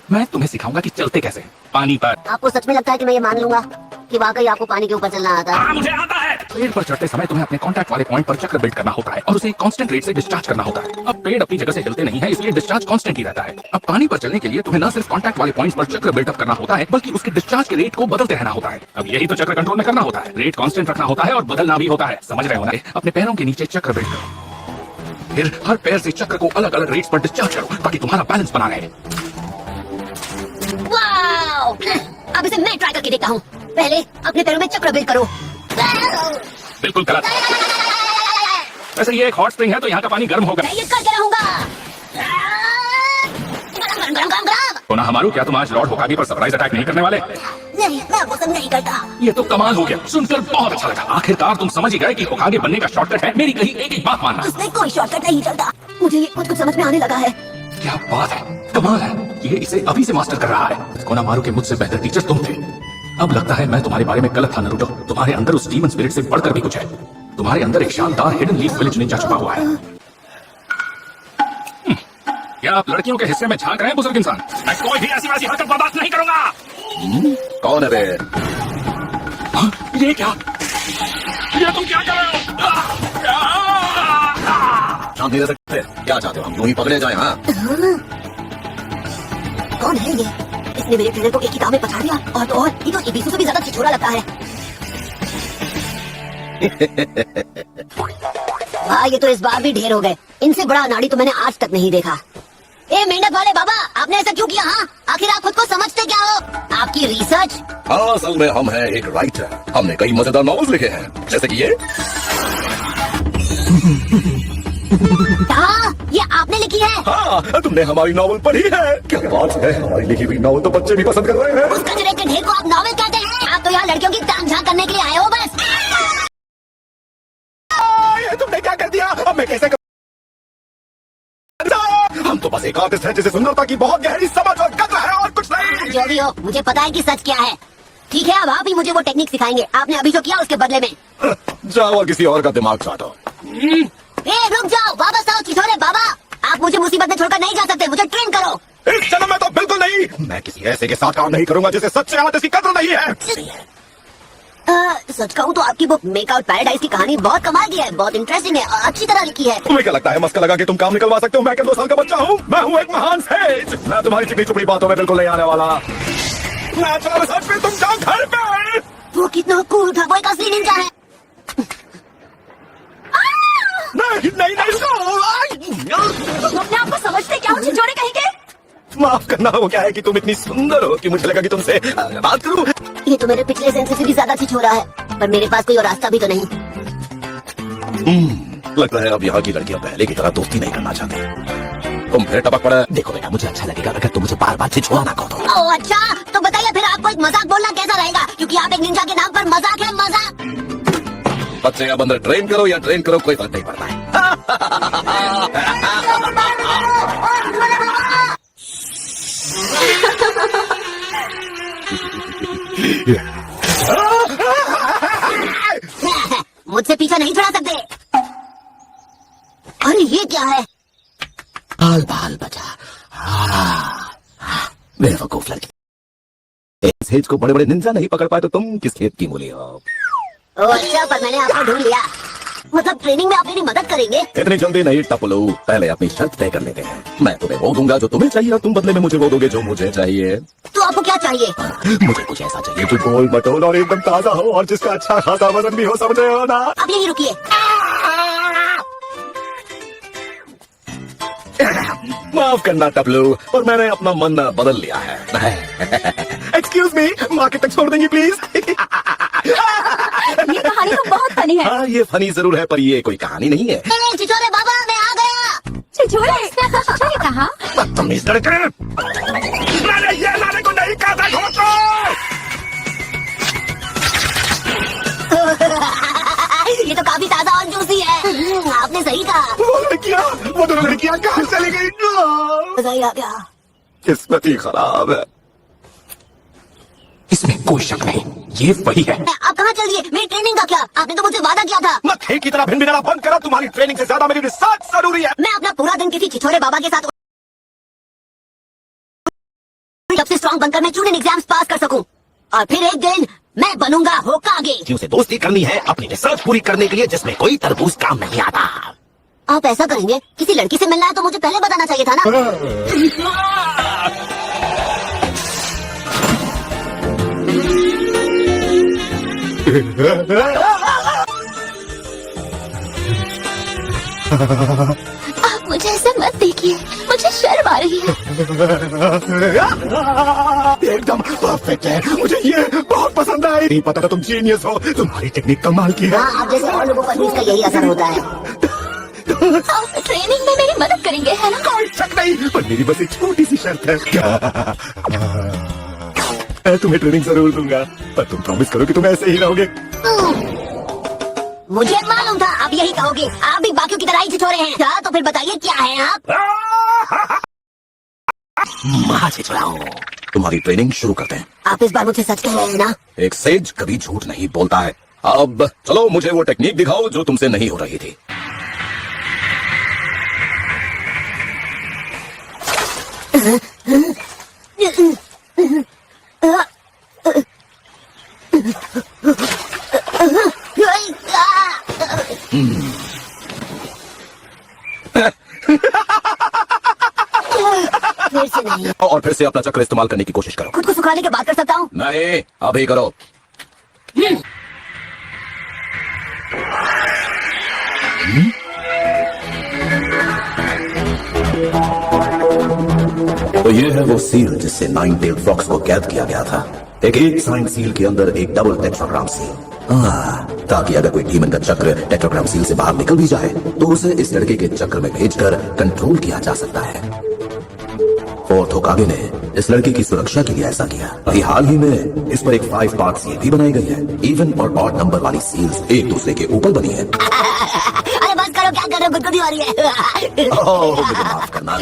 मैं तुम्हें सिखाऊंगा कि चलते कैसे पानी पर। आपको सच में लगता है कि मैं ये मान लूंगा कि वाकई आपको पानी के ऊपर चलना आता है? हाँ, मुझे आता है। पेड़ पर चढ़ते समय तुम्हें अपने कांटेक्ट वाले पॉइंट पर चक्र बिल्ड करना होता है और उसे कांस्टेंट रेट से डिस्चार्ज करना होता है। अब पेड़ अपनी जगह से हिलते नहीं है, इसलिए डिस्चार्ज कांस्टेंट ही रहता है। अब पानी पर चलने के लिए तुम्हें न सिर्फ कांटेक्ट वाले पॉइंट्स पर चक्र बिल्डअप करना होता है, बल्कि उसके डिस्चार्ज के रेट को बदलते रहना होता है। अब यही तो चक्र कंट्रोल में करना होता है। रेट कांस्टेंट रखना होता है और बदलना भी होता है। समझ रहे हो ना? अपने पैरों के नीचे चक्र बिल्ड करो, फिर हर पैर से चक्र को अलग अलग रेट्स पर डिस्चार्ज करो ताकि तुम्हारा बैलेंस बना रहे। वाओ! अब इसे मैं ट्राई करके देखता हूँ। पहले अपने पैरों में चक्र बिल्ड करो। बिल्कुल गलत। वैसे ये एक हॉट स्प्रिंग है तो यहाँ का पानी गर्म होगा। मैं ये करके रहूंगा। गरम गरम गरम गरम। तो ना हमारू, क्या तुम आज लॉर्ड होकागे पर सरप्राइज अटैक नहीं करने वाले? नहीं, मैं वो सब नहीं करता। ये तो कमाल हो गया, सुनकर बहुत अच्छा लगा। आखिरकार तुम समझ ही गए कि होकागे बनने का शॉर्टकट है। मेरी कही एक एक बात मानना। उसमें कोई शॉर्टकट नहीं चलता। मुझे ये कुछ समझ में आने लगा है। क्या बात है, कमाल है। ये इसे अभी से मास्टर कर रहा है। कोनामारू के मुझसे बेहतर टीचर तुम थे। अब लगता है मैं तुम्हारे बारे में गलत था नारुतो। तुम्हारे अंदर उस डीमन स्पिरिट से बढ़कर भी कुछ है। तुम्हारे अंदर एक शानदार हिडन लीफ विलेज निंजा छुपा हुआ है। क्या आप लड़कियों के हिस्से में झांक रहे हैं बुजुर्ग इंसान? मैं कोई भी ऐसी वैसी हरकत बर्दाश्त नहीं करूंगा। कौन है बे? ये क्या? ये तुम क्या कर रहे हो? शांति रह सकते? क्या चाहते हो हम यूं ही पकड़े जाए? हाँ, कौन है ये? इसने मेरे ट्रेनर को एक किताब में पछाड़ दिया। और तो और ये तो इबिसु से भी ज्यादा छिछोरा लगता है। वाह, ये तो इस बार भी ढेर हो गए। इनसे बड़ा अनाड़ी तो मैंने आज तक नहीं देखा। ए मेंढक वाले बाबा, आपने ऐसा क्यों किया? हाँ, आखिर आप खुद को समझते क्या हो? आपकी रिसर्च? हाँ, असल में हम हैं एक राइटर। हमने कई मजेदार नॉवेल्स लिखे हैं, जैसे कि ये। ये आपने लिखी है? हाँ, तुमने हमारी नॉवेल पढ़ी है? क्या बात है, हमारी लिखी हुई नॉवेल तो बच्चे भी पसंद कर रहे हैं। उस कचरे के ढेर को आप नॉवेल कहते हैं? आप तो यहाँ लड़कियों की ताम झांक करने के लिए आए हो बस। तुमने क्या कर दिया? अब मैं कैसे हम तो बस एक आर्टिस्ट है जिसे सुंदरता की बहुत गहरी समझ और कद्र है, और कुछ नहीं। जो भी हो, मुझे पता है कि सच क्या है। ठीक है, अब आप ही मुझे वो टेक्निक सिखाएंगे। आपने अभी जो किया उसके बदले में। जाओ और किसी और का दिमाग चाटो। रुक जाओ वापस आओ छिछोरे बाबा। आप मुझे मुसीबत में छोड़कर नहीं जा सकते। मुझे ट्रेन करो। इस जन्म में तो बिल्कुल नहीं। मैं किसी ऐसे के साथ काम नहीं करूंगा जिसे सच्चे आर्टिस्ट की कद्र नहीं है। सच कहूँ तो आपकी बुक मेक आउट पैराडाइज की कहानी बहुत कमाल की है, बहुत इंटरेस्टिंग है और अच्छी तरह लिखी है। तुम्हें क्या लगता है मस्का लगा के तुम काम निकलवा सकते हो? मैं क्या 2 साल का बच्चा हूँ? मैं हूँ एक महान सेठ। मैं तुम्हारी चिकनी चुपड़ी बातों में बिल्कुल नहीं आने वाला। नेचुरल रिसर्च में तुम जाओ घर पे। वो कितना कूल था, वो एक असली निंजा है। नहीं नहीं नहीं, अपने आप को समझते क्या हो छिछोरे कहेंगे? माफ करना, हो क्या है कि तुम इतनी सुंदर हो कि मुझे लगा कि तुमसे बात करूं। ये तो मेरे पिछले सेंस से भी ज्यादा छिछोरा है, पर मेरे पास कोई और रास्ता भी तो नहीं। लगता है अब यहाँ की लड़कियां पहले की तरह दोस्ती नहीं करना चाहती। तुम फिर टपक पड़े। देखो बेटा, मुझे अच्छा लगेगा अगर तुम मुझे बार बार छिछोरा ना कहो तो। ओह अच्छा, तो बताइए फिर आपको एक मजाक बोलना कैसा रहेगा? क्योंकि आप एक निंजा के नाम पर मजाक है, मजाक। बच्चे अब अंदर ट्रेन करो या ट्रेन करो, कोई फर्क नहीं पड़ता है। मुझसे पीछा नहीं छुड़ा सकते। अरे ये क्या है? बाल बाल बचा। बेवकूफ लड़की। इस हेज को बड़े बड़े निंजा नहीं पकड़ पाए तो तुम किस खेत की मूली हो? ओह अच्छा, पर मैंने आपको ढूंढ लिया। मतलब ट्रेनिंग में आप मेरी मदद करेंगे? इतनी जल्दी नहीं टपलू, पहले अपनी शर्त तय कर लेते हैं। मैं तुम्हें वो दूंगा जो तुम्हें चाहिए और तुम बदले में मुझे वो दोगे जो मुझे चाहिए। तो आपको क्या चाहिए? मुझे कुछ ऐसा चाहिए जो गोल मटोल और एकदम ताजा हो और जिसका अच्छा खासा वजन भी हो, समझे हो ना? अब यही रुकिए। माफ करना टपलू, पर मैंने अपना मन बदल लिया है। एक्सक्यूज मी, मार्केट तक छोड़ देंगी प्लीज? ये कहानी तो बहुत फनी है। हाँ, ये फनी जरूर है, पर ये कोई कहानी नहीं है। छिछोरे बाबा, मैं आ गया। छिछोरे कहाँ? बदतमीज लड़के। मैंने ये लाने को नहीं कहा था, घोटो। ये तो काफी ताजा और जूसी है। आपने सही कहा। वो दोनों लड़कियां कहाँ चली गई? सही आ गया। किस्मत ही खराब है। इसमें कोई शक नहीं, ये वही है। आप कहाँ चल दिए? मेरी ट्रेनिंग का क्या? आपने तो मुझसे वादा किया था। मैं खेत की तरह भिन-भिनाना बंद करा। तुम्हारी ट्रेनिंग से ज्यादा मेरी रिसर्च जरूरी है। मैं अपना पूरा दिन किसी छिछोरे बाबा के साथ स्ट्रॉन्ग बनकर मैं चूनिंग एग्जाम्स पास कर सकूं और फिर एक दिन मैं बनूंगा होकागे। क्यों से दोस्ती करनी है अपनी रिसर्च पूरी करने के लिए जिसमें कोई तरबूज काम नहीं आता। आप ऐसा करेंगे? किसी लड़की से मिलना है तो मुझे पहले बताना चाहिए था ना। आप मुझे ऐसे मत देखिए, मुझे शर्म आ रही है। एकदम परफेक्ट है, मुझे ये बहुत पसंद आई। नहीं पता था तुम जीनियस हो, तुम्हारी टेक्निक कमाल की है। हाँ, आप जैसे और लोगों पर भी इसका यही असर होता है। आप ट्रेनिंग में मेरी मदद करेंगे, है ना? कोई शक नहीं, पर मेरी बस एक छोटी सी शर्त है। क्या? मैं तुम्हें ट्रेनिंग जरूर दूंगा, पर तुम प्रॉमिस करो कि तुम ऐसे ही रहोगे। मुझे मालूम था आप यही कहोगे। आप भी बाकियों की तरह ही छिछोरे हैं। क्या? तो फिर बताइए क्या है आप? माँ से चुराओ। तुम्हारी ट्रेनिंग शुरू करते हैं। आप इस बार मुझे सच कह रहे हैं ना? एक सेज कभी झूठ नहीं बोलता है। अब चलो मुझे वो टेक्निक दिखाओ जो तुमसे नहीं हो रही थी। फिर से नहीं। और फिर से अपना चक्र इस्तेमाल करने की कोशिश करो। खुद को सुखाने के बाद कर सकता हूँ। नहीं, अभी करो। तो ये है वो सील जिससे नाइन टेल्ड फॉक्स को कैद किया गया था। एक साइन सील के अंदर एक डबल टेट्राग्राम सील, ताकि अगर कोई डीमन का चक्र टेट्राग्राम सील से बाहर निकल भी जाए तो उसे इस लड़के के चक्र में भेजकर कंट्रोल किया जा सकता है। फोर्थ होकागे ने इस लड़के की सुरक्षा के लिए ऐसा किया। अभी हाल ही में इस पर एक 5 पार्ट सील भी बनाई गई है। इवन और ऑड नंबर वाली सील्स एक दूसरे के ऊपर बनी है। अरे बस करो, क्या कर रहे हो? गुदगुदी हो रही है। ओह, मुझे माफ करना,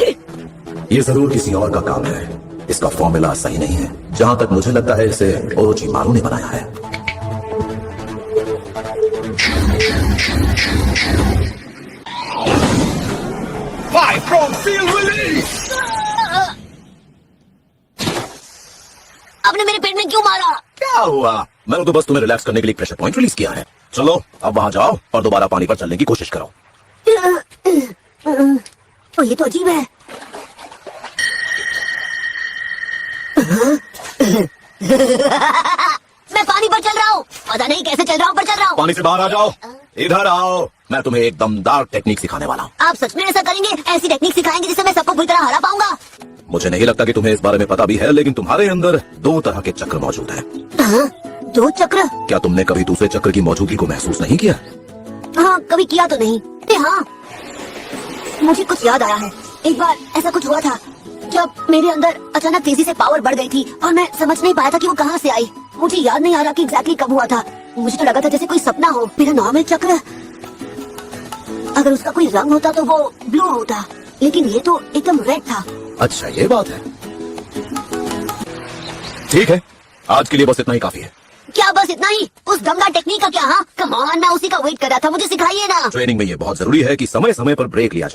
ये जरूर किसी और का काम है। इसका फॉर्मूला सही नहीं है। जहां तक मुझे लगता है इसे ओरोचिमारू ने बनाया है। आपने मेरे पेट में क्यों मारा? क्या हुआ? मैंने तो बस तुम्हें रिलैक्स करने के लिए प्रेशर पॉइंट रिलीज किया है। चलो अब वहां जाओ और दोबारा पानी पर चलने की कोशिश करो। तो ये तो अजीब है। मैं पानी पर चल रहा हूँ। पता नहीं कैसे चल रहा हूँ, पर चल रहा हूँ। पानी से बाहर आ जाओ। इधर आओ, मैं तुम्हें एक दमदार टेक्निक सिखाने वाला हूँ। आप सच में ऐसा करेंगे? ऐसी टेक्निक सिखाएंगे जिससे मैं सबको पूरी तरह हरा पाऊंगा? मुझे नहीं लगता कि तुम्हें इस बारे में पता भी है, लेकिन तुम्हारे अंदर 2 तरह के चक्र मौजूद हैं। 2 चक्र? क्या तुमने कभी दूसरे चक्र की मौजूदगी को महसूस नहीं किया? हाँ, कभी किया तो नहीं। हाँ, मुझे कुछ याद आया है। एक बार ऐसा कुछ हुआ था जब मेरे अंदर अचानक तेजी से पावर बढ़ गई थी और मैं समझ नहीं पाया था कि वो कहाँ से आई। मुझे याद नहीं आ रहा कि एग्जैक्टली कब हुआ था। मुझे तो लगा था जैसे कोई सपना हो। मेरा नॉर्मल चक्र, अगर उसका कोई रंग होता तो वो ब्लू होता, लेकिन ये तो एकदम रेड था। अच्छा, ये बात है। ठीक है, आज के लिए बस इतना ही काफी है। क्या बस इतना ही? उस दमदार टेक्निक का क्या? हाँ, कम ऑन, मैं उसी का वेट कर रहा था। मुझे सिखाइए ना। ट्रेनिंग में ये बहुत जरूरी है कि समय समय पर ब्रेक लिया जाए।